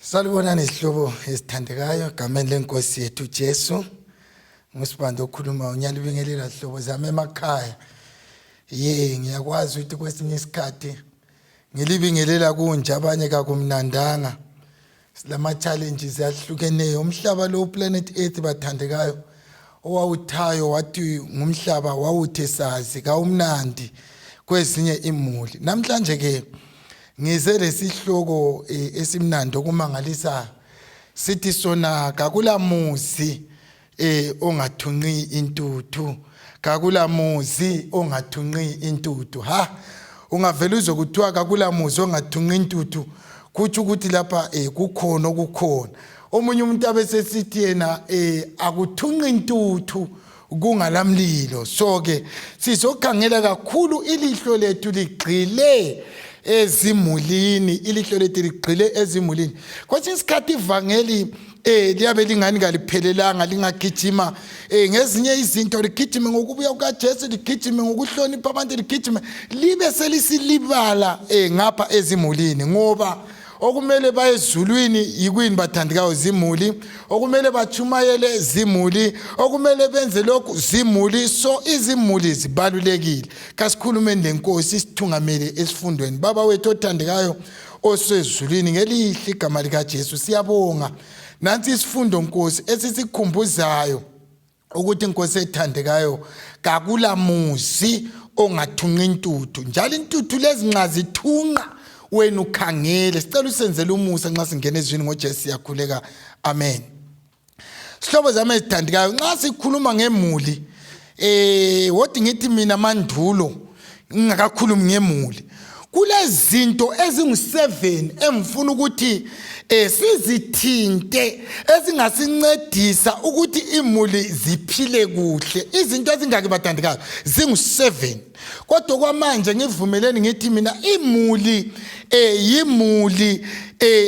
Salubonani isihlobo esithandekayo egameni lenkosi yethu Jesu. Ngusibando okhuluma unyalibingelela sihlobo zami emakhaya. Ngiyakwazi ukuthi kwesinye isikhathi ngilibingelela kunje abanye kakumnandanga. Silama challenges ahlukeneyo. Umhlaba lo planet Earth bathandekayo owawuthayo wathi ngumhlaba wawuthe sazi kawumnandi kwezinye imuli. Namhlanje ke ngize lesihloko esimnandi okumangalisayo sithi sona kakula muzi ongathunqi intuthu, kakula muzi ongathunqi intuthu. Ungavela uzokuthiwa kakula muzi ongathunqi intuthu kuthi ukuthi lapha kukhona okukhona. Omunye umuntu abesesithi yena akuthunqi intuthu kungalamlilo. So ke sizokhangela kakhulu ilihlo lethu ligxile ezimulini, ilihlo lethu ligxile ezimulini. Kwesinye isikhathi ivangeli liyabe lingani kaliphelelanga, lingagijima ngezinye izinto, ligijime ngokubuya kukaJesu, ligijime ngokuhlonipha abantu, ligijime libe selisilibala ngapha ezimulini. Ngoba okumele baye ezulwini yikwini bathandikayo zimuli, okumele bachumayele zimuli, okumele benze lokhu zimuli. So izimuli zibalulekile. Kasikhulumeni lenkosi isithungamele esifundweni. Baba wethu othandekayo osezulwini, ngelihle igama lika Jesu siyabonga. Nansi isifundo nkosi esisikhumbuzayo ukuthi inkosi ethandekayo kakula muzi ongathunqi intuthu. Njalo intuthu lezi nxa zithunqa wena ukhangele. Sicela usenzele umusa nxa singena ezwini ngoJesu siyakhuleka. Amen. Sihlobo zami ezithandekayo, nxa sikhuluma ngemuli wodi ngithi mina mandulo ngingakakhulumi ngemuli, kulezinto ezingu7 engifuna ukuthi sizithinte ezingasincedisa ukuthi imuli ziphile kuhle. Izinto ezingaki bathandekayo zingu7. Kodwa kwamanje ngivumeleni ngithi mina imuli yimuli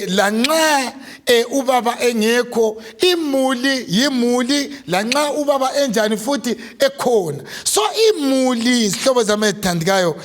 lanxa ubaba engekho, imuli yimuli lanxa ubaba enjani futhi ekhona. So imuli isihlobo zami ezithandekayo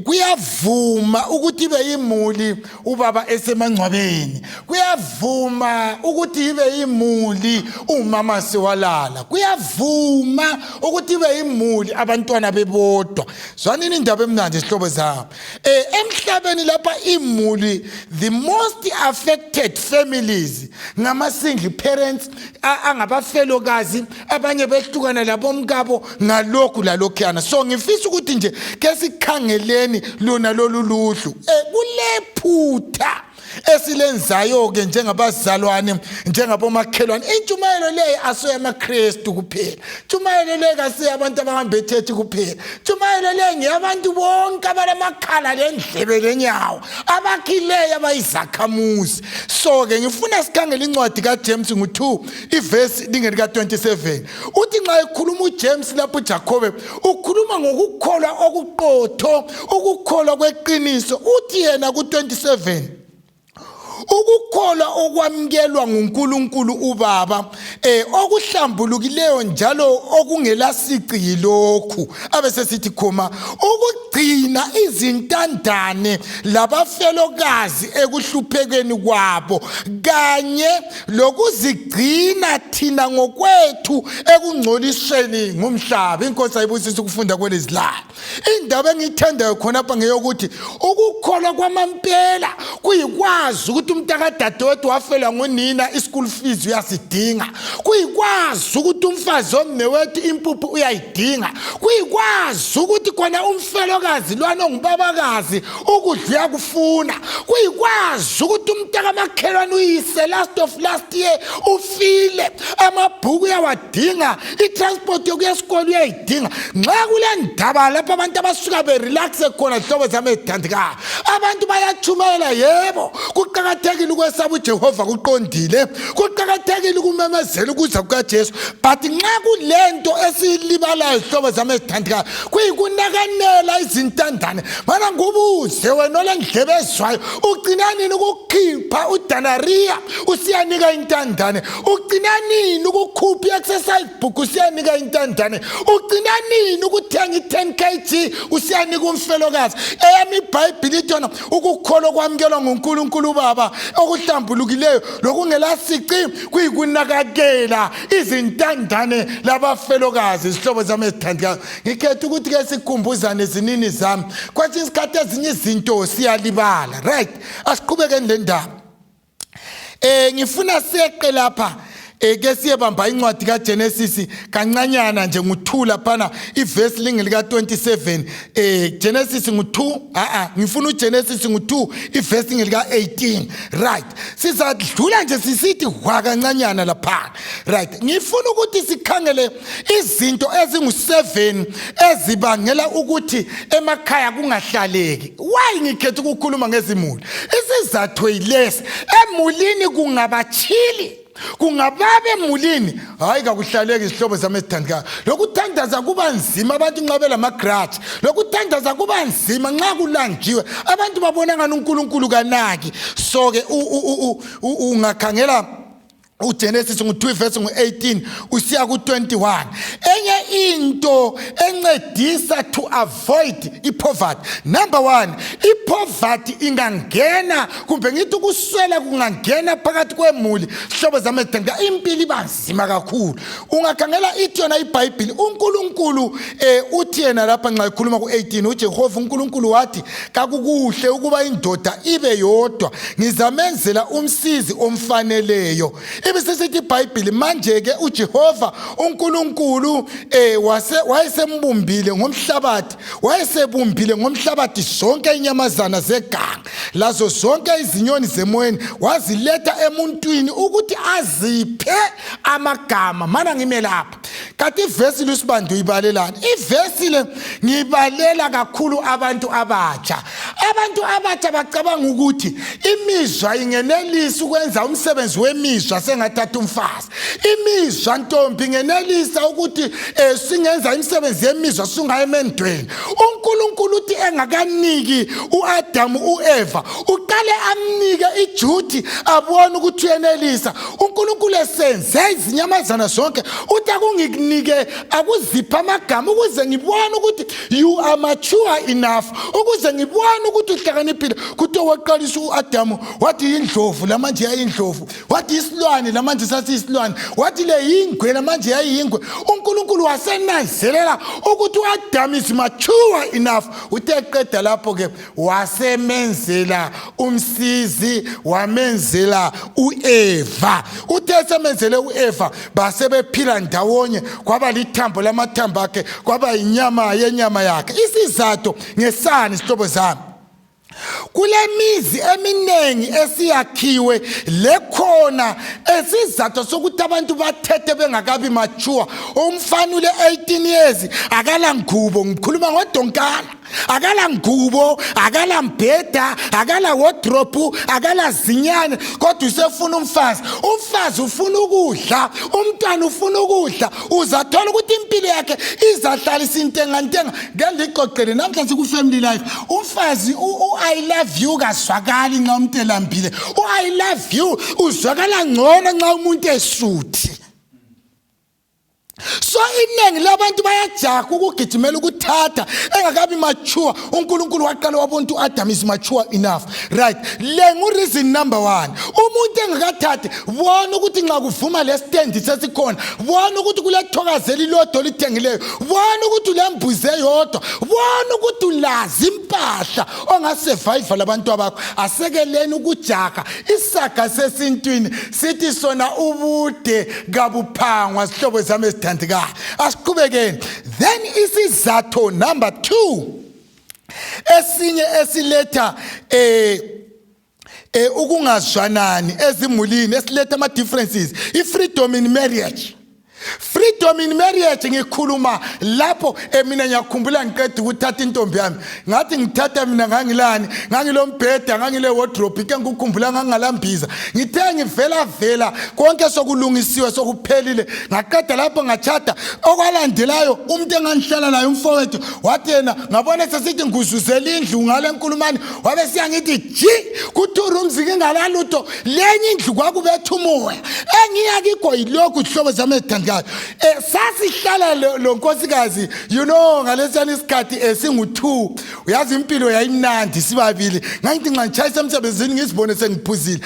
kuyavuma ukuthi ibe yimuli ubaba esemangcwabeni, kuyavuma ukuthi ibe yimuli umama sewalala, kuyavuma ukuthi ibe yimuli abantwana bebodwa. Zwanini indaba emnandi isihlobo zami. Emhlabeni lapha imuli, the most affected families ngama single parents, angabafelokazi, abanye behlukana labomkabo ngalokhu lalokhuyana. So ngifisa ukuthi nje ke sikhangeleni lona lolu luhlu kulephutha esilenzayo ke njengabazalwane, njengabomakhelwane. Intshumayelo leyo asoyamaKristu kuphela, intshumayelo leyo kasiye abantu abahamba echechi kuphela, intshumayelo leyo ngeyabantu bonke abalamakhala lendlebe lenyawo, abakhileyo abayizakhamuzi. So ke ngifuna sikhangele incwadi kaJames ngo-2 ivesi lingeni ka27. Uthi nxa ekhuluma uJames lapho uJakobe ukhuluma ngokukholwa okuqotho, ukukholwa kweqiniso. Uthi yena ku27 ukukholwa okwamukelwa nguNkulunkulu uBaba okuhlambulukileyo njalo okungelasici yilokhu abesesithi khoma ukugcina izintandane labafelokazi ekuhluphekeni kwabo kanye lokuzigcina thina ngokwethu ekungcolisweni ngumhlaba. Inkosi ayibusise ukufunda kwelezilala. Indaba engithandayo khonapha ngeyokuthi ukukholwa kwamampela kuyikwazi ukuthi umntakadadewethu wafela ngunina ischool fees uyasidinga, kuyikwazi ukuthi umfazi omnewethu impuphu uyayidinga, kuyikwazi ukuthi khona umfelokazi lwana ongubabakazi ukudla yakufuna, kuyikwazi ukuthi umntakamakhelwane uyise last of last year ufile, amabhuku uyawadinga, itransport yokuya esikole uyayidinga. Nxa kule ndaba lapha abantu abasuka berelaxe khona hlobo zami ezithandekayo, abantu bayachumayela yebo, kuqakathekile ukwesaba uJehova kuqondile, kuqakathekile ukumemezela ukuza kukaJesu. But nxa kulento esilibalayo hlobo zami ezithandekayo kuyikunakanela izintandane. Mana ngubuze wena olendlebe ezwayo, ugcina nini ukukhipha udanariya usiyanika intandane? Ugcina nini ukukhupha i-exercise book usiyanika intandane? Ugcina nini ukuthenga i10 kg usiyanika umfelokazi? Eyami iBhayibhili ithi ukukholwa kwamukelwa nguNkulunkulu uBaba ukuzalwa okuhlambulukileyo lokungelasici kuyikunakakela izintandane labafelokazi. Isihlobo zami ezithandekayo, ngikhetha ukuthi ke sikhumbuzane zinini zami. Kwesinye isikhathi ezinye izinto siyalibala, right? Asiqhubekeni le ndaba. Ngifuna siyeqe lapha ke siyebamba incwadi kaGenesis kancanyana nje nguthula phana iverse lingilika 27 Genesis ngu2 ngifuna uGenesis ngu2 iverse lingilika 18, right? Sizadlula nje sisithi kancanyana lapha, right? Ngifuna ukuthi sikhangele izinto ezingu7 ezibangela ukuthi emakhaya kungahlaleki. Why ngikhetha ukukhuluma ngezimuli? Isizathu yilesi, emulini kungabachili, kungababe emulini hayi kakuhlaleki. Isihlobo zami ezithandekayo, lokuthandaza kuba nzima abantu nxa belamagrudge, lokuthandaza kuba nzima nxa kulanjiwe abantu babona ngani uNkulunkulu kanaki. So ke ungakhangela uGenesis ngu2 verse ngu18 usiya ku21. Enye into encedisa to avoid ipoverty, number 1, ipoverty ingangena kumbe ngithi ukuswela kungangena phakathi kwemuli. Sihlobo zami ezithandekayo, impilo ibanzima kakhulu. Ungakhangela ithi yona iBhayibheli, uNkulunkulu uthi yena lapha nxa ekhuluma ku18, uJehova uNkulunkulu wathi kakukuhle ukuba indoda ibe yodwa, ngizamenzela umsizi omfaneleyo. Ibisisithi iBhayibheli manje ke uJehova uNkulunkulu wayesembumbile ngomhlabathi, wayesebumbile ngomhlabathi zonke inyamazana zeganga lazo zonke izinyoni zemoyeni, waziletha emuntwini ukuthi aziphe amagama. Mana ngime lapha kanti ivesi lusibando ibalelana. Ivesi le ngibalela kakhulu abantu abatsha. Abantu abatsha bacabanga ukuthi imizwa ingenelisa ukwenza umsebenzi wemizwa sengathatha umfazi. Imizwa ntombi ingenelisa ukuthi singenza imisebenzi yemizwa sungaye emendweni. uNkulunkulu uthi engakaniki uAdamu uEva uqale amnike iJudy abone ukuthi uyenelisa. uNkulunkulu esenze izinyamazana zonke uthi akunginike akuzipha amagama ukuze ngibone ukuthi you are mature enough, ukuze ngibone ukuthi uhlakaniphile. Kuthi waqalisa uAdamu wathi indlovu lamanje yayindlovu, wathi isilwane lamanje sasiyisilwane, wathi le yingwe lamanje yayingwe. uNkulunkulu wasenanzelela ukuthi uAdamu is mature enough. Uthe eqeda lapho ke wasemenzela umsizi, wamenzela uEva. Uthe semenzele uEva base bephila ndawonye, kwaba lithambo lamathambo akhe, kwaba inyama yenyama yakhe. Isizathu ngesani isihlobo zami? Kule mizi eminengi esiyakhiwe lekhona esizathu sokuthi abantu bathethe bengakabi mature. Umfana ule 18 years akala ngubo, ngikhuluma ngodonkana, akala ngubo, akala mbheda, akala wardrobe, akala zinyane, kodwa usefuna umfazi. Umfazi ufuna ukudla, umntwana ufuna ukudla, uzathola ukuthi impilo yakhe izahlalisa intenga. Ngeliqoqele namhlanje ku family life, umfazi I love you kaswakali nxa umuntu elambile. I love you uzwakala ngcono nxa umuntu esuthi. So iningi labantu bayajaha ukugijimela ukuthatha engakabi mature. uNkulunkulu waqala wabona ukuthi Adam is mature enough, right? Le ngu reason number 1. Umuntu engakathathi bona ukuthi nxa kuvuma le stand sesikhona, bona ukuthi kulethokozela ilodwa lithengileyo, bona ukuthi ulembuze yodwa, bona ukuthi ulazi impahla ongasurvive labantu abakho. Asekeleni ukujaha isaga sesintwini sithi sona ubude kabuphangwa. Sihlobo zami ezithandekayo, asiqhubekeni. Then isizathu number 2 esinye esiletha ukungazwanani ezimulini, esiletha ama differences, i-freedom in marriage. Freedom in marriage ngikhuluma lapho mina ngiyakhumbula ngiqeda ukuthatha intombi yami, ngathi ngithatha mina ngangilani, ngangilombheda, ngangile wardrobe, ke ngikukhumbula ngangalambiza, ngithe ngivela konke sokulungisiwe sokuphelile, ngaqeda lapho ngachata. Okwalandelayo umuntu engangihlala naye umfowethu wathi yena ngabona sesithi nguzuzela indlu ngale nkulumani, wabe siyangithi ji ku2 rooms ngingalalutho, lenye indlu kwakubetha umoya engiyakikho. Yilokhu hlobo zami ezithandekayo bathandikayo. Sasihlala lo nkosikazi, you know, ngalesiyana isikhathi singu-2. Uyazi impilo yayimnandi sibabili. Ngayithi ngichayisa emsebenzini ngisibone sengiphuzile.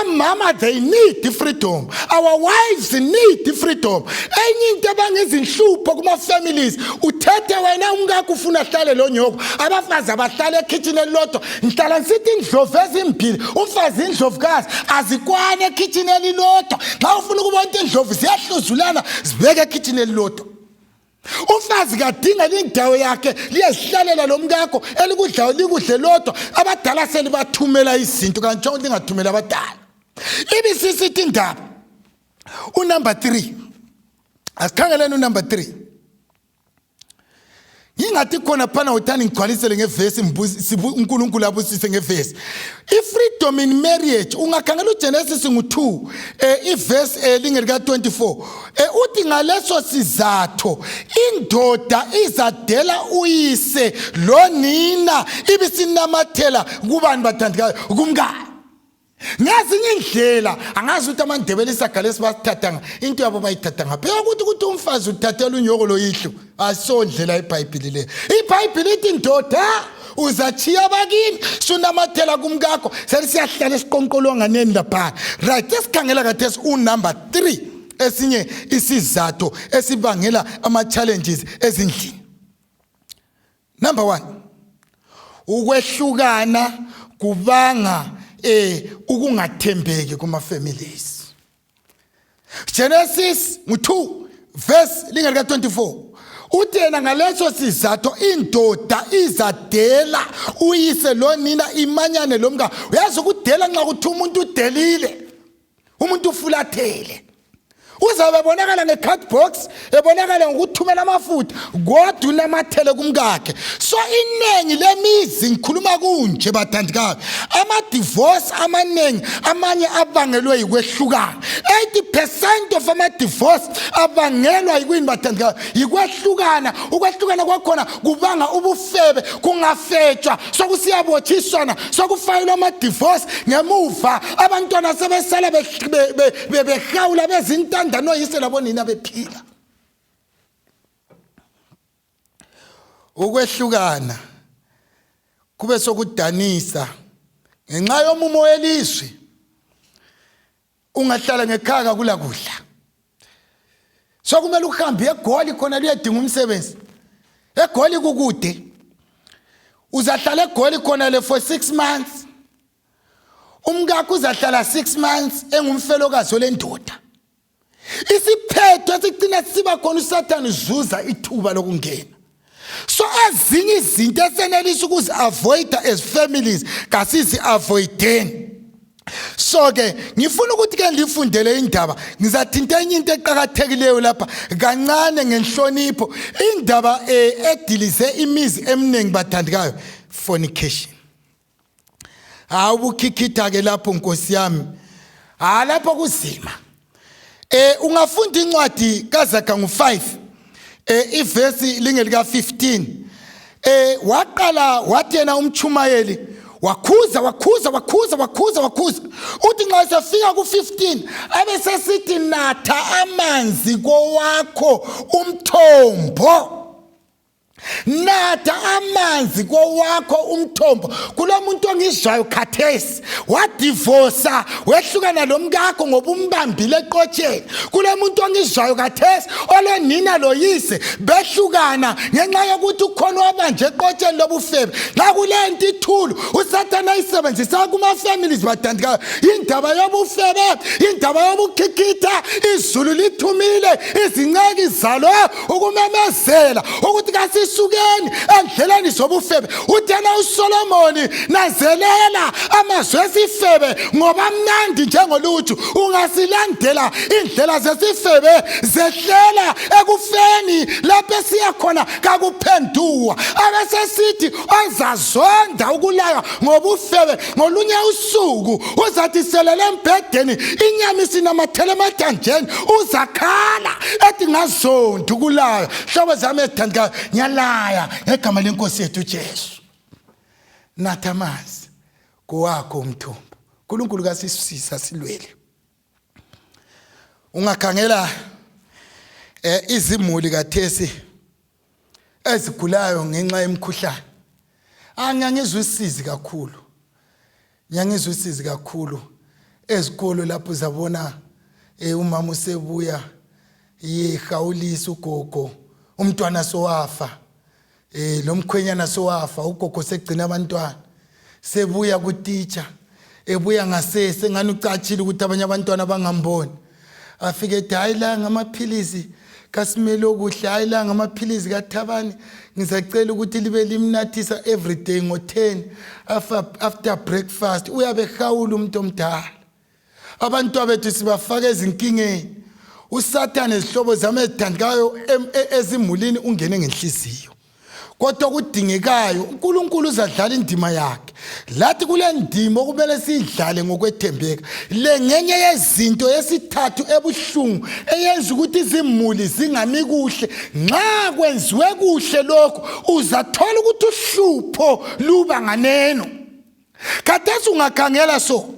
Omama, they need freedom. Our wives need freedom. Enye into abangezinhlupho kuma-families, uthethe wena umkakho ufuna ahlale lo nyoko. Abafazi abahlala ekitchen elilodwa, ngihlala nsithi indlovu ezimbili, umfazi indlovukazi azikwane ekitchen elilodwa. Xa ufuna ukubona indlovu ziyahluzulana zibeke ekitchen elilodwa. Umfazi kadinga indawo yakhe liyezihlalela lo mkakho elikudlayo likudle lodwa. Abadala selibathumela izinto kanti njengoba lingathumela abadala. Ibisisithi indaba unumber 3. Asikhangeleni unumber 3. Ngingathi khona phana uthani ngigcwalisele ngevesi uNkulunkulu abusise ngevesi. Freedom in marriage ungakhangela uGenesis ngo2 iverse lingelika 24. Uthi ngaleso sizatho indoda izadela uyise lo nina ibisinamathela kubani bathandikayo kumkani. Ngezinye indlela angazi ukuthi amandebele isagale sibasithathanga into yabo bayithathanga phela ukuthi umfazi uthathela unyoko lo yihlo asondlela iBhayibheli le. iBhayibheli ithi indoda uzachiya abakini sunamathela kumkakho selisiyahlala esiqonqolwanganeni lapha. Right, esikhangela kathesi unumber 3 esinye isizathu esibangela ama challenges ezindlini. Number 1, ukwehlukana kubanga ukungathembeki kuma families. Genesis 2 verse lingelika 24. Uthena ngaleso sizathu indoda izadela uyise lo nina imanyane lo mka. Uyazi ukudela nxa kuthi umuntu udelile, umuntu ufulathele, uzabe bonakala ngecardbox, ebonakala ngokuthumela amafutha kodwa unamathele kumkakhe. So inengi lemizi ngikhuluma kunje bathandikayo, ama divorce amanengi amanye abangelwe yikwehlukana. 80% of ama divorce abangelwa yikwini bathandikayo yikwehlukana. Ukwehlukana kwakhona kubanga ubufebe, kungafetshwa, sokusiyabotshiswana, sokufayilwa ama divorce. Ngemuva abantwana sebesala behawula bezintanda no yise labo nina bephila. Ukwehlukana kube sokudanisa ngenxa yomumo welizwe. Ungahlala ngekhaya kula kudla, sokumele uhambe eGoli khona liyadinga umsebenzi. eGoli kukude, uzahlala eGoli khona le for 6 months. Umkakho uzahlala 6 months engumfelokazi olendoda. Isiphetho esigcina siba khona uSathane uzuza ithuba lokungena. So ezinye izinto esenelisa ukuzi avoid as families kasisi avoideni. So ke ngifuna ukuthi ke ngifundele indaba, ngizathinta enye into eqhakathekileyo lapha kancane ngenhlonipho. Indaba edilize imizi eminingi bathandikayo, fornication. Awubukhithitha ke lapho Nkosi yami. Lapho kuzima. Ungafunda incwadi kaZaga ngo5 iverse lingelika 15. Waqala wathi yena umchumayeli wakhuza. Uthi nxa sefika ku15 abesesithi natha amanzi kowakho umthombo. Natha amanzi kowakho umthombo. Kulomuntu ongizwayo khathesi wadivorce wehlukana lomkakho ngoba umbambile eqotsheni. Kulomuntu ongizwayo khathesi olonina loyise behlukana ngenxa yokuthi ukhona wabanje eqotsheni lobufebe. Nxa kulento ithulu uSathane ayisebenzisa kuma families bathandikayo, indaba yobufebe, indaba yobukhikitha. Izulu lithumile izinceki zalo ukumemezela ukuthi kasi sukeni endleleni zobufebe. Uthena uSolomoni nazelela amazwi esifebe ngoba mnandi njengoluthu. Ungasilandela indlela zesifebe zehlela ekufeni lapho esiya khona kakuphenduwa. Abesesithi ozazonda ukulaya ngobufebe ngolunye usuku uzathi selele embhedeni inyama isinamathele emathanjeni uzakhala ethi ngazonda ukulaya. Hlobo zami ezithandikayo, nyalaya ngegama lenkosi yethu uJesu. Natha amanzi kowakho umthombo. uNkulunkulu kasisisa silwele. Ungakhangela izimuli kathesi ezigulayo ngenxa yemkhuhlane ngiyangizwisisi kakhulu ezikolo lapho zabona umama usebuya yehawulisa ugogo umntwana sowafa lo mkhwenyana sowafa ugogo segcina abantwana sebuya kutitsha ebuya ngasese ngani ucatshile ukuthi abanye abantwana bangamboni afike ethi hayi la ngamaphilisi kaSimele okuhle hayi la ngamaphilisi kaThabani ngizacela ukuthi libe limnathisa every day ngo10 after breakfast uyabe hawula umuntu omdala abantu abethu sibafaka ezinkingeni uSathane izihlobo zami ezithandikayo ezimulini ungene ngenhliziyo kodwa kudingekayo uNkulunkulu uzadlala indima yakhe lathi kule ndima okumele sidlale ngokwethembeka le ngenye yezinto yesithathu ebuhlungu eyenza ukuthi izimuli zingami kuhle nxa kwenziwe kuhle lokho uzathola ukuthi uhlupho luba nganeno Kathesi ungakhangela so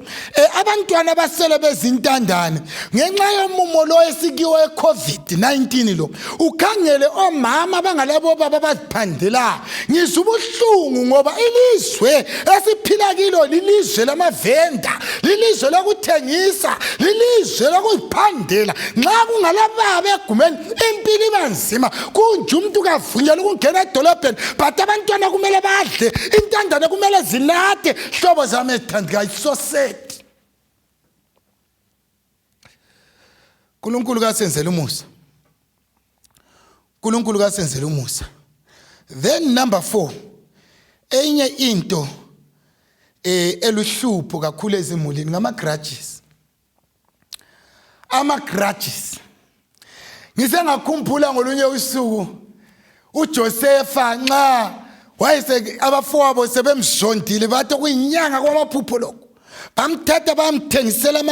abantwana basele bezintandane ngenxa yomumo lo esikiwe eCovid-19 lo ukhangele omama bangalabo baba baziphandela ngizubuhlungu ngoba ilizwe esiphila kilo lilizwe lamavenda lilizwe lokuthengisa lilizwe lokuziphandela nxa kungalababa egumeni impilo ibanzima kunje umuntu kavunyelwa ukungena edolobheni but abantwana kumele badle intandane kumele zinathe hlobo zami ezithandikayo so sad uNkulunkulu kasenzela umusa then number 4 enye into eluhlupho kakhulu ezimulini ngama grudges ngise ngakhumbula ngolunye usuku uJosepha nxa wayese abafowabo sebemshondile bathi kuyinyanga kwamaphupho lokho bamthatha bamthengisela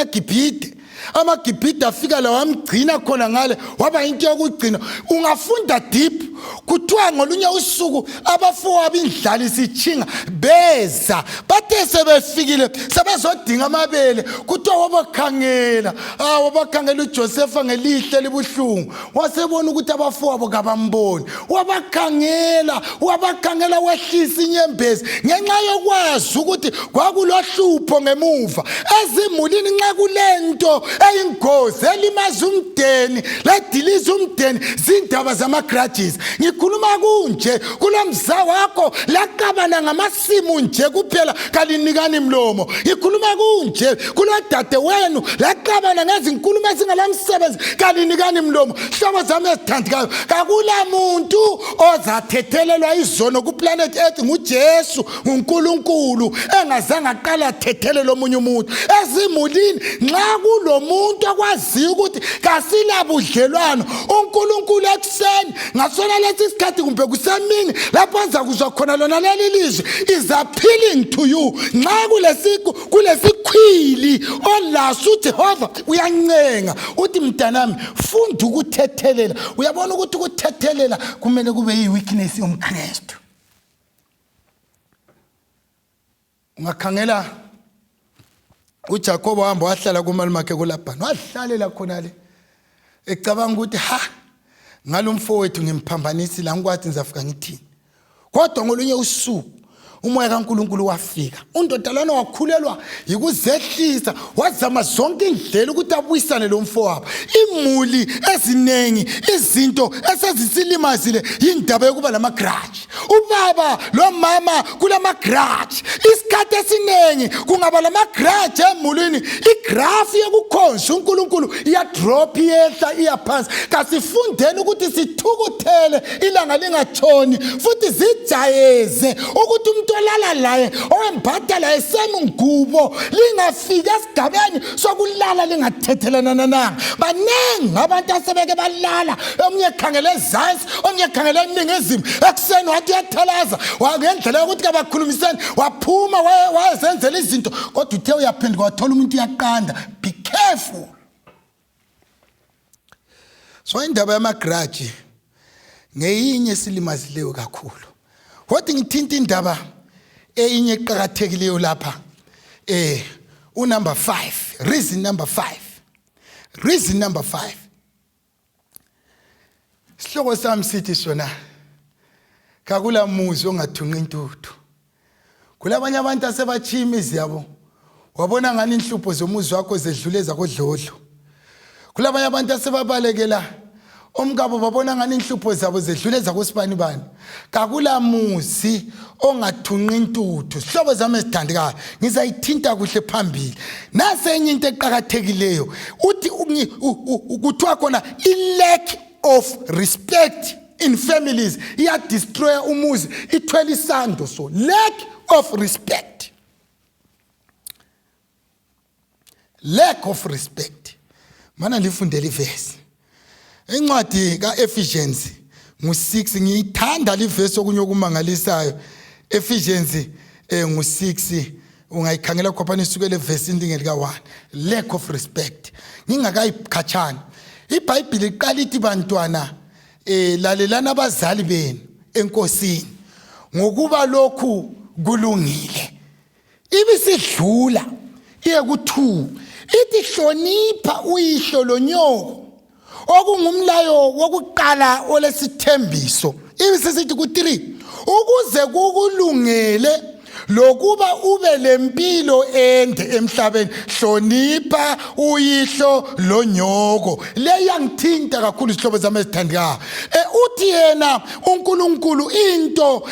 amagibhide afika la wamgcina khona ngale waba into yokugcina ungafunda deep kuthiwa ngolunye usuku abafowabo indlala isichinga beza bathe sebefikile sebezodinga amabele kuthiwa wabakhangela uJosepha ngelihle libuhlungu wasebona ukuthi abafowabo kabamboni wabakhangela wehlisa inyembezi ngenxa yokwazi ukuthi kwakulohlupho ngemuva ezimulini nxa kulento eyingozi elimaza umdeni lediliza umdeni zindaba zama-grudges ngikhuluma kunje kulomza wakho laqabana ngamasimu nje kuphela kalinikani mlomo ngikhuluma kunje kulodade wenu laqabana ngezinkulumo ezingalamsebenzi kalinikani mlomo hlobo zami ezithandikayo kakula muntu ozathethelelwa izono kuplanet earth nguJesu uNkulunkulu engazange aqala athethelele omunye umuntu ezimulini nxa kulo muntu akwaziyo ukuthi kasilabudlelwano uNkulunkulu ekuseni ngasona lesi isikhathi kumbe kusemini lapho azakuzwa khona lona leli lizwi is appealing to you nxa kulesikhwili olaso uJehova uyancenga uthi mntanami funda ukuthethelela uyabona ukuthi ukuthethelela kumele kube yiweakness yomKristu ungakhangela uJakobo wahamba wahlala kumalumakhe kuLabhani wahlalela khona le ecabanga ukuthi ngalomfowethu ngimphambanisile angikwathi ngizafika ngithini kodwa ngolunye usuku umoya kaNkulunkulu wafika undodalana wakhulelwa yikuzehlisa wazama zonke indlela ukuthi abuyisane lo mfowabo imuli ezinengi izinto esezisilimazile indaba yokuba lamagrudge ubaba lo mama kulamagrudge isikhathi esinengi kungaba lamagrudge emulini igraph yokukhonza uNkulunkulu iya drop yehla iyaphansi kasifundeni ukuthi sithukuthele ilanga lingatshoni futhi zijayeze ukuthi olala laye owembatha laye semungubo lingafika esigabeni sokulala lingathethelana nanga banengi abantu asebeke balala omunye ekhangele ezansi omunye ekhangele eningizimu ekuseni wathi uyathalaza wangendlela yokuthi kabakhulumiseni waphuma wayezenzela izinto kodwa uthe uyaphenduka wathola umuntu uyaqanda be careful so indaba yamagrudge ngeyinye silimazileyo kakhulu kodwa ngithinta indaba eyinye eqhakathekileyo lapha number 5 reason number 5 Sihloko sami sithi sona kakula muzi ongathunqa intuthu. Kulabanye abantu asebachiya imizi yabo. Wabona ngani inhlupho zomuzi wakho zedlule zakodlodlo. Kulabanye abantu asebabalekela omkabo babona ngani inhlupho zabo zedlule zakosibanibani. Kakula muzi ongathunqa intuthu. Sihlobo zami ezithandekayo ngizayithinta kuhle phambili. Nase enye into eqhakathekileyo uthi kuthiwa khona lack of respect in families iya destroy umuzi ithwele isando. So lack of respect, lack of respect. Mana ngifundele ivesi encwadi kaEphesians ngu6 ngiyithanda livesi okunye okumangalisayo. Ephesians ngu6 ungayikhangela khophana isukele verse indingeli ka1. Lack of respect ngingakayikhatshana iBhayibheli iqala ithi bantwana lalelana abazali benu enkosini ngokuba lokhu kulungile. Ibisidlula iye ku2 ithi hlonipha uyihlo lonyoko okungumlayo wokuqala olesithembiso. Ibisisithi ku3 ukuze kukulungele lokuba ube lempilo ende emhlabeni hlonipha uyihlo lonyoko. Leya ngithinta kakhulu isihlobo zami ezithandekayo. Uthi yena uNkulunkulu into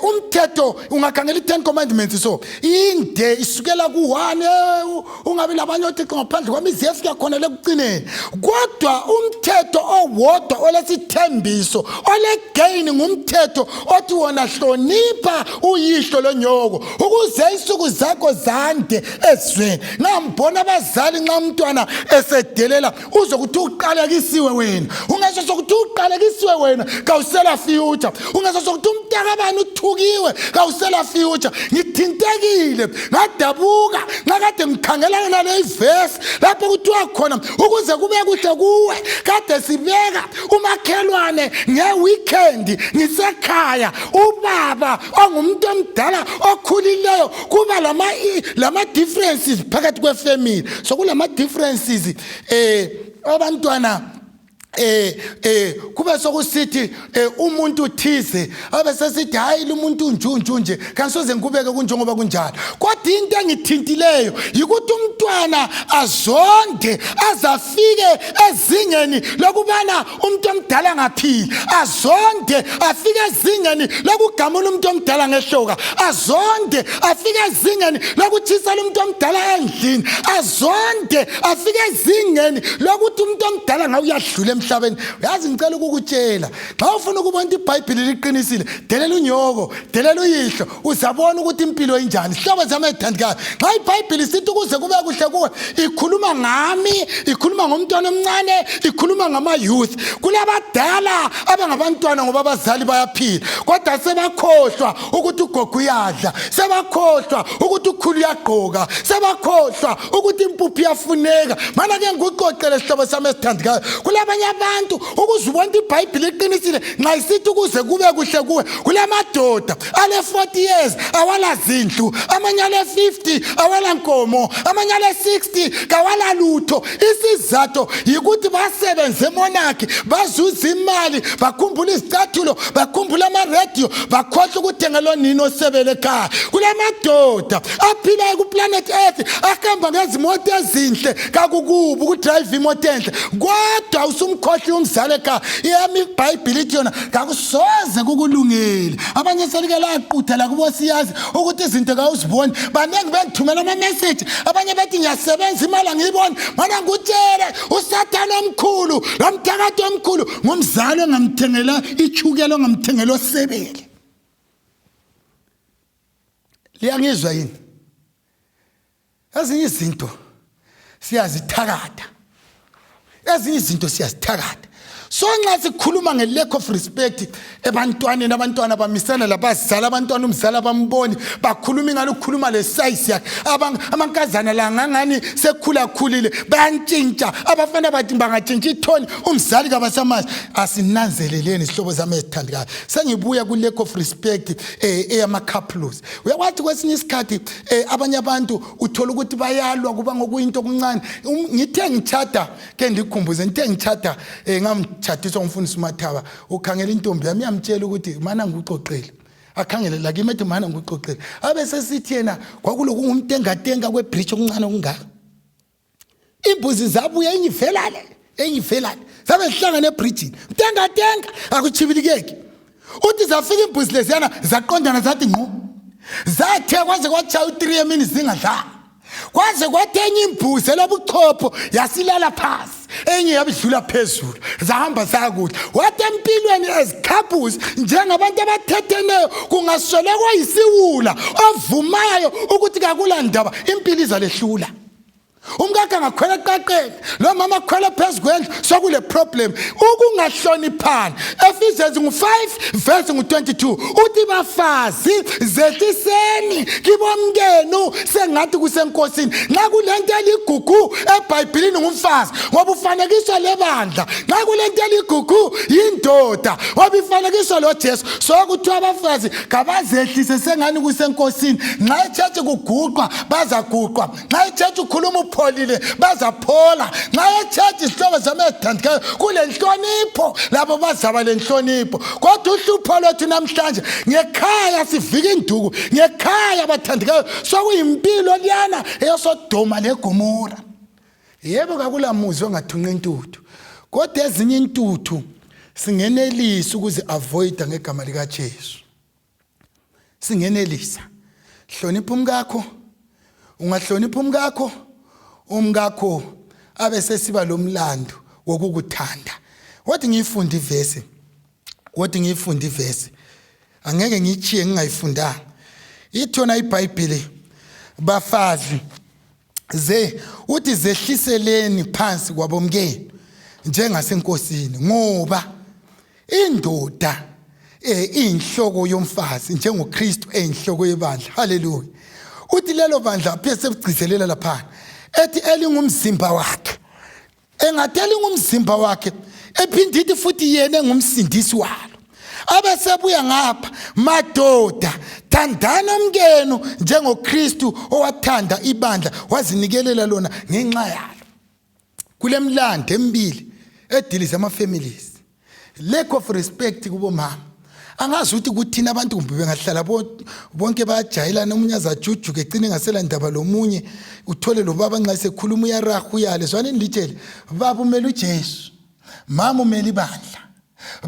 umthetho ungakhangela i10 commandments so inde isukela ku1 ungabi labanye othixo ngaphandle kwamizi yefika khona lekugcineni. Kodwa umthetho owodwa olesithembiso olegain ngumthetho othi wona hlonipha uyihlo lonyoko ukuze insuku zakho zande ezweni. Ngambona abazali nxa umntwana esedelela uzokuthi uqalekisiwe wena. Ungazokuthi uqalekisiwe wena kawusela future. Ungazokuthi umntakabani uthukiwe kawusela future. Ngithintekile ngadabuka ngakade ngikhangela nale verse lapho kuthiwa khona ukuze kube kuhle kuwe kade sibeka umakhelwane ngeweekend ngisekhaya ubaba ongumuntu omdala okhulileyo kuba lama differences phakathi kwefamily. So kulama differences abantwana kube sokusithi umuntu thize abesesithi hayi umuntu unjunju nje kansoze ngikubeke kunjengoba kunjalo. Kodwa into engithintileyo yikuthi umntwana azonde azafike ezingeni lokubana umuntu omdala ngaphili. Azonde afike ezingeni lokugamula umuntu omdala ngehloka. Azonde afike ezingeni lokuthisela umuntu omdala endlini. Azonde afike ezingeni lokuthi umuntu omdala ngawuyadlula emhlabeni. Uyazi ngicela ukukutshela xa ufuna ukubona iBhayibheli liqinisile delela unyoko delela uyihlo uzabona ukuthi impilo injani. Sihlobo zami ezithandekayo xa iBhayibheli sithi ukuze kube kuhle kuwe ikhuluma ngami ikhuluma ngomntwana omncane ikhuluma ngama youth. Kulabadala abangabantwana ngoba abazali bayaphila kodwa sebakhohlwa ukuthi ugogo uyadla. Sebakhohlwa ukuthi ukhulu uyagqoka. Sebakhohlwa ukuthi impuphu iyafuneka. Mana ke ngikuqoqele sihlobo sami ezithandekayo kulabanye abantu ukuzubona iBhayibheli iqinisile nxa isithi ukuze kube kuhle kuwe kulamadoda ale 40 years awala zindlu amanye ale 50 awala nkomo amanye ale 60 kawala lutho. Isizatho yikuthi basebenze monarchy bazuza imali bakhumbula izicathulo bakhumbula ama radio bakhohle ukuthengela nini osebele ekhaya. Kulamadoda aphila ku planet Earth ahamba ngezimoto ezinhle kakukubi ukudrive imoto enhle kodwa usumkhohle umzali ekhaya. Yami iBhayibheli ithi yona kakusoze kukulungele. Abanye selike laqutha la kubo siyazi ukuthi izinto kawuziboni. Banenge bengithumela ama message abanye bethi ngiyasebenza imali angiyiboni. Mana ngutshele uSathane omkhulu lomthakathi omkhulu ngumzali ongamthengela ichukelo ongamthengela osebele. Liyangizwa yini? Ezinye izinto siyazithakatha. Ezinye izinto siyazithakatha. So nxa sikhuluma nge-lack of respect ebantwaneni abantwana bamisana labazali abantwana umzali abamboni bakhuluma ingalo ukukhuluma lesize yakhe. Amankazana la ngangani sekhula khulile bayantshintsha abafana bathi bangatshintsha ithoni umzali kabasamazi. Asinanzeleleni sihlobo zami ezithandekayo. Sengibuya ku-lack of respect eyama couples. Uyawathi kwesinye isikhathi abanye abantu uthola ukuthi bayalwa kuba ngokuyinto okuncane. Ngithe ngichata ke ndikhumbuze ngithe ngichata ngithathiswa umfundisi uMathaba ukhangela intombi yami yamtshela ukuthi mana ngikuxoxele akhangele la kimi ethi mana ngikuxoxele abe sesithi yena kwakuloku ngumtengatenga kwebridge okuncane okungaka imbuzi zabuya enyivelale sabe sihlangana ebridge mtengatenga akuchibilikeki uthi zafika imbuzi leziyana zaqondana zathi ngqo zathe kwaze kwachaya 3 minutes zingadlanga kwaze kwathi enye imbuzi lobuchopho yasilala phansi enye yabidlula phezulu zahamba zakudla wathi empilweni ezikhabuzi njengabantu abathetheneyo kungasolekwa yisiwula ovumayo ukuthi kakula ndaba impilo izalehlula umkakhe ngakhwela eqaqeni lo mama khwela phezulu sokule problem ukungahloniphani Ephesians 5 verse 22 uthi bafazi zetiseni kibomkenu sengathi kusenkosini nxa kulento eligugu eBhayibhelini ngumfazi ngoba ufanekiswa lebandla nxa kulento eligugu yindoda ngoba ifanekiswa lo Jesu sokuthiwa abafazi kabazehlise sengani kusenkosini nxa ichurch kuguqwa bazaguqwa nxa ichurch ukhuluma pholile bazaphola nxa echurch isihlobo zamezithandikayo kule nhlonipho labo bazaba lenhlonipho kodwa uhlupho lwethu namhlanje ngekhaya sivika induku ngekhaya bathandikayo sokuyimpilo liyana eyosodoma leGomora yebo kakulamuzi ongathunqa intuthu kodwa ezinye intuthu singenelisa ukuze avoida ngegama lika Jesu singenelisa hlonipha umkakho ungahlonipha umkakho abe sesiba lomlando wokukuthanda wathi ngiyifunda ivesi angeke ngichiye ngingayifundanga ithona iBhayibheli bafazi uthi zehliseleni phansi kwabomkeni njengasenkosini ngoba indoda inhloko yomfazi njengoKristu eyinhloko yebandla haleluya uthi lelo bandla phese sigcizelela lapha ethi elingumzimba wakhe engathi elingumzimba wakhe ephinditi futhi yena engumsindisi walo abesebuya ngapha madoda thandana umkenu njengoKristu owathanda ibandla wazinikelela lona ngenxa yalo kulemlando emibili edilisa ama families lack of respect kubo mama angazi ukuthi kuthina abantu kumbe bengahlala bonke bayajayelana umunye azajujuke ecine ngasela ndaba lomunye uthole lo baba nxa sekhuluma uyarahu yale zwane nditshele baba umele uJesu mama umele ibandla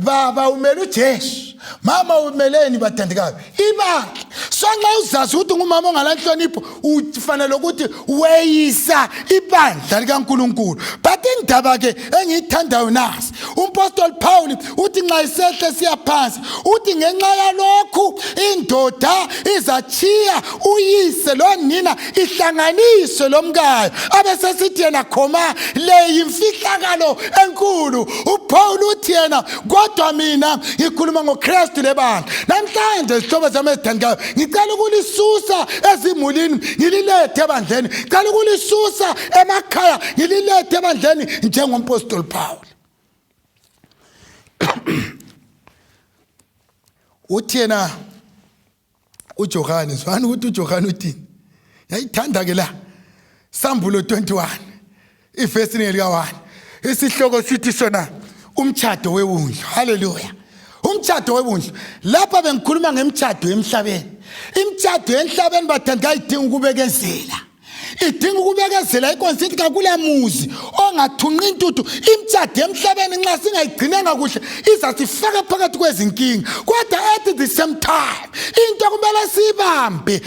baba umele uJesu mama umeleni bathandikayo ibandla so nxa uzazi ukuthi ngumama ongalanhlonipho ufanele ukuthi weyisa ibandla likaNkulunkulu but indaba ke engiyithandayo nasi umpostoli Paul uthi nxa isehle siyaphansi uthi ngenxa yalokhu indoda izachiya uyise lonina ihlanganiswe lomkayo abesesithi yena khoma le yimfihlakalo enkulu uPaul uthi yena kodwa mina ngikhuluma ngoKristu lebandla namhlanje isihlobo sami esithandikayo ngicela ukulisusa ezimulini ngililethe ebandleni ngicela ukulisusa emakhaya ngililethe ebandleni njengompostoli Paul uthi yena uJohane zwana ukuthi uJohane uthini yayithanda ke la Sambulo 21 iverse lika 1 isihloko sithi sona umtchado wewundlu haleluya umtchado wewundlu lapha bengikhuluma ngemtchado emhlabeni imtchado emhlabeni bathandika idinga ukubekezela idinga ukubekezela ikonsithi kakulamuzi ongathunqa intuthu imtchado emhlabeni nxa singayigcinanga kuhle izasifaka phakathi kwezinkinga kodwa at the same time into kumele sibambe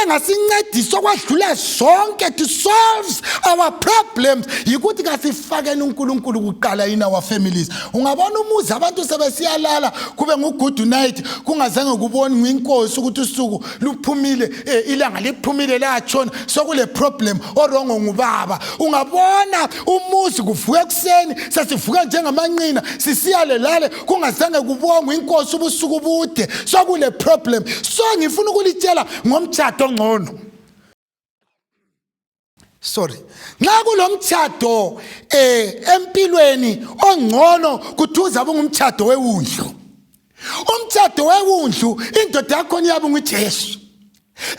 engasincedisa kwadlula zonke to solve our problems yikuthi kasifakeni uNkulunkulu kuqala in our families ungabona umuzi abantu sebesiyalala kube ngugood night kungazange kuboni ngwinkosi ukuthi usuku luphumile ilanga liphumile latshona sokule problem orongo ngubaba ungabona umuzi kuvuka ekseni sesivuka njengamanqina sisiyale lale kungazange kubongwe inkosi ubusuku bude sokule problem so ngifuna ukulitshela ngomtchado ongcono nxa kulomtchado empilweni ongcono kuthuza ngumtchado wewundlu umtchado wewundlu indoda yakho iyabe nguJesu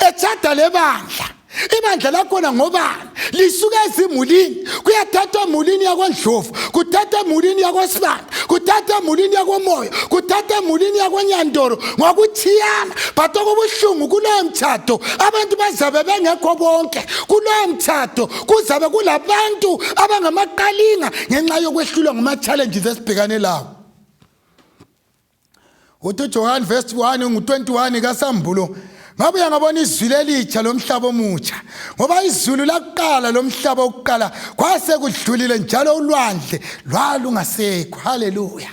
etshada lebandla ibandla lakhona ngobani lisuka ezimulini kuyathathwa emulini yakoNdlovu kuthathwa emulini yakoSibanda kuthatha emulini yakomoya, kuthatha emulini yakwanyandoro ngokuthiyana. But okubuhlungu kulowo mthatho abantu bazabe bengekho bonke. Kulowo mthatho kuzabe kulabantu abangamaqalinga ngenxa yokwehlulwa ngama-challenges esibhekane lawo. Uthi John verse 1 ngu-21 kaSambulo, ngabuya ngabona izulu elitsha lomhlaba omutsha, ngoba izulu lakuqala lomhlaba wokuqala kwase kudlulile njalo ulwandle lwalungasekho. Haleluya.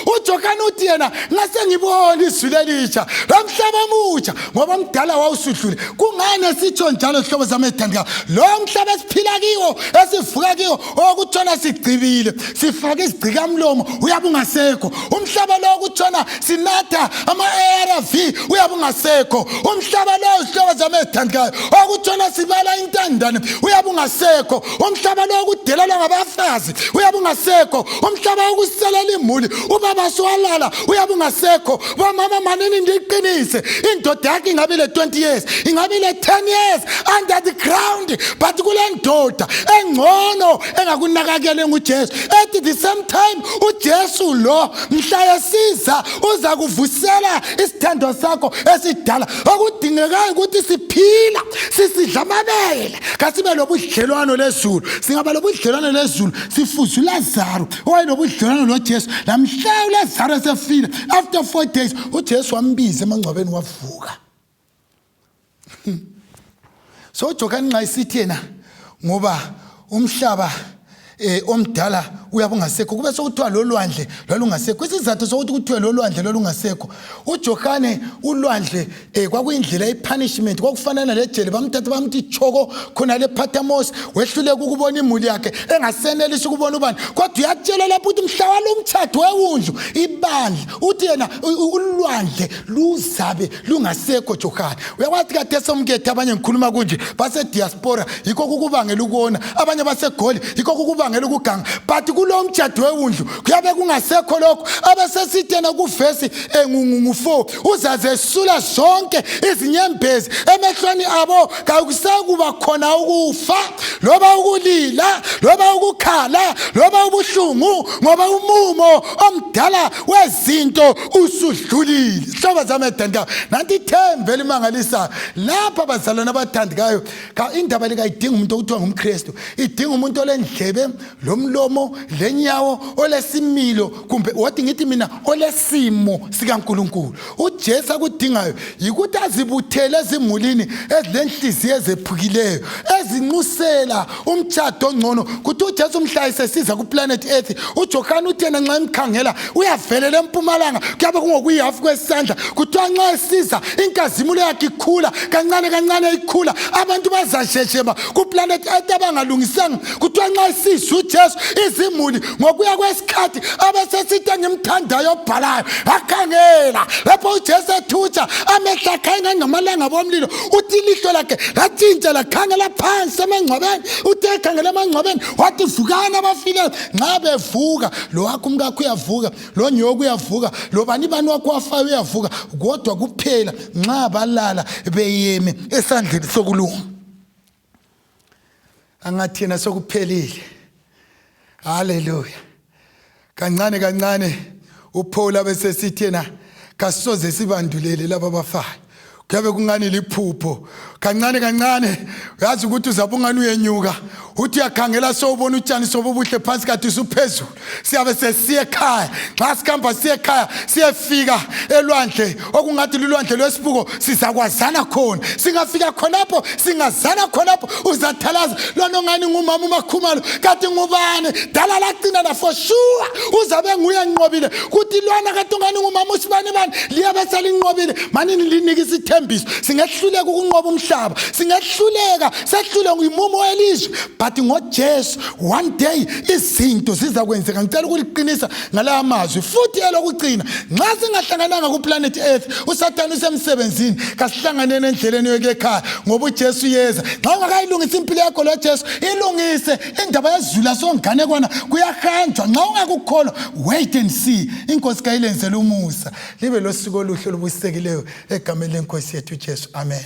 uJohane uthi yena ngase ngibona izulu elitsha lomhlaba omutsha ngoba mdala wawusudlule. Kungani sitsho njalo sihlobo zami ethandekayo? Lo mhlaba esiphila kiwo esivuka kiwo okutshona sigcibile sifaka izigcikamlomo uyabe ungasekho. Umhlaba lo okutshona sinatha ama-ARV uyabe ungasekho. Umhlaba lo sihlobo zami ethandekayo okutshona sibala intandane uyabe ungasekho. Umhlaba lo okudelelwa ngabafazi uyabe ungasekho. Umhlaba wokuselela imuli ubaba swalala uyabe ungasekho. Bamama manini ndiqinise, indoda yakhe ingabile 20 years, ingabile 10 years under the ground, but kule ndoda engcono engakunakakele nguJesu. At the same time uJesu lo mhla esiza uza kuvusela isithando sakho esidala. Okudingekayo ukuthi siphila sisidla amabele kasibe lobudlelwano lezulu. Singaba lobudlelwano lezulu sifuza uLazaro owayelobudlelwano noJesu. Namhla uLazaro esefile after 4 days uJesu wambiza emangcwabeni wavuka. So uJohane nxa isithi yena ngoba umhlaba omdala uyabe ungasekho kube sokuthiwa lo lwandle lwalungasekho. Isizathu sokuthi kuthiwe lo lwandle lwalungasekho, uJohane ulwandle kwakuyindlela ye-punishment. Kwakufanana lejele bamthatha bamthi choko khona le Patmos wehluleka ukubona imuli yakhe engasenelisi ukubona ubani. Kodwa uyatshela lapho ukuthi mhla walomthatho wewundlu ibandla uthi yena ulwandle luzabe lungasekho. Johane uyakwazi kade somkethe abanye ngikhuluma kunje base diaspora yikho ukubangela ukona, abanye basegoli yikho ukubangela ukuganga. But kulo mthatho wewundlu kuyabe kungasekho lokho. Abasesithi yena kuvesi 4 uzaze sula zonke izinyembezi emehlweni abo kakusakuba khona ukufa loba ukulila loba ukukhala loba ubuhlungu ngoba umumo omdala wezinto usudlulile. Hlobo zami ethandekayo, nanti ithembe elimangalisayo lapha bazalwane abathandekayo. Indaba le kayidingi umuntu okuthiwa ngumKristu, idinga umuntu olendlebe lomlomo lenyawo olesimilo, kumbe wathi ngithi mina olesimo sikaNkulunkulu. uJesu akudingayo yikuthi azibuthele ezimulini ezilenhliziyo ezephukileyo ezinqusela umthatho ongcono. Kuthi uJesu umhlayise siza kuplanet Earth, uJohane uthi yena nxa emkhangela uyavelela empumalanga kuyabe kungokuyihafu kwesandla. Kuthiwa nxa esiza inkazimulo yakhe ikhula kancane kancane ikhula. Abantu bazasheshema kuplanet Earth abangalungisanga. Kuthiwa nxa esiza uJesu izimuli ngokuya kwesikhathi abasesithi ngimthandayo obhalayo akhangela lapho uJesu ethutsha amehla akhanya ngamalanga bomlilo. Uthi ilihlo lakhe latshintsha lakhangela phansi emangcwabeni. Uthi ekhangela emangcwabeni wathi vukani abafileyo. Nxa bevuka lo wakho umkakho uyavuka, lo nyoko uyavuka, lo bani wakho wafayo uyavuka, kodwa kuphela nxa balala beyeme esandleni sokulunga. Angathi yena sokuphelile. Haleluya. Kancane kancane uPaul abesesithi yena kasoze sibandulele laba abafayo. Kuyabe kungani liphupho. Kancane kancane uyazi ukuthi uzabungani uyenyuka. Uthi yakhangela sowubona utshani sobubuhle phansi kade usuphezulu. Siyabe sesiye ekhaya. Xa sikhamba siye ekhaya siyefika elwandle okungathi lulwandle lwesibuko sizakwazana khona. Singafika khonapho singazana khonapho uzathalaza lona ngani ngumama uMakhumalo kade ngubani dala laqina na for sure uzabe nguye nqobile. Kuthi lwana kade ngani ngumama usibani bani liyabe selinqobile. Manini linike isithembiso singehluleka ukunqoba umhlaba, singehluleka sehlule nguyimumo welizwe. But ngoJesu one day izinto zizakwenzeka. Ngicela ukuliqinisa ngala mazwi futhi elokucina. Nxa singahlangananga kuplanet Earth uSathane usemsebenzini kasihlanganene endleleni yokekhaya ngoba uJesu yeza. Nxa ungakayilungisa impilo yakho lo Jesu ilungise. Indaba yezulu songane kona kuyahanjwa. Nxa ungakukholwa wait and see. Inkosi kayilenzele umusa libe losiko oluhle olubusisekileyo egameni lenkosi yethu uJesu. Amen.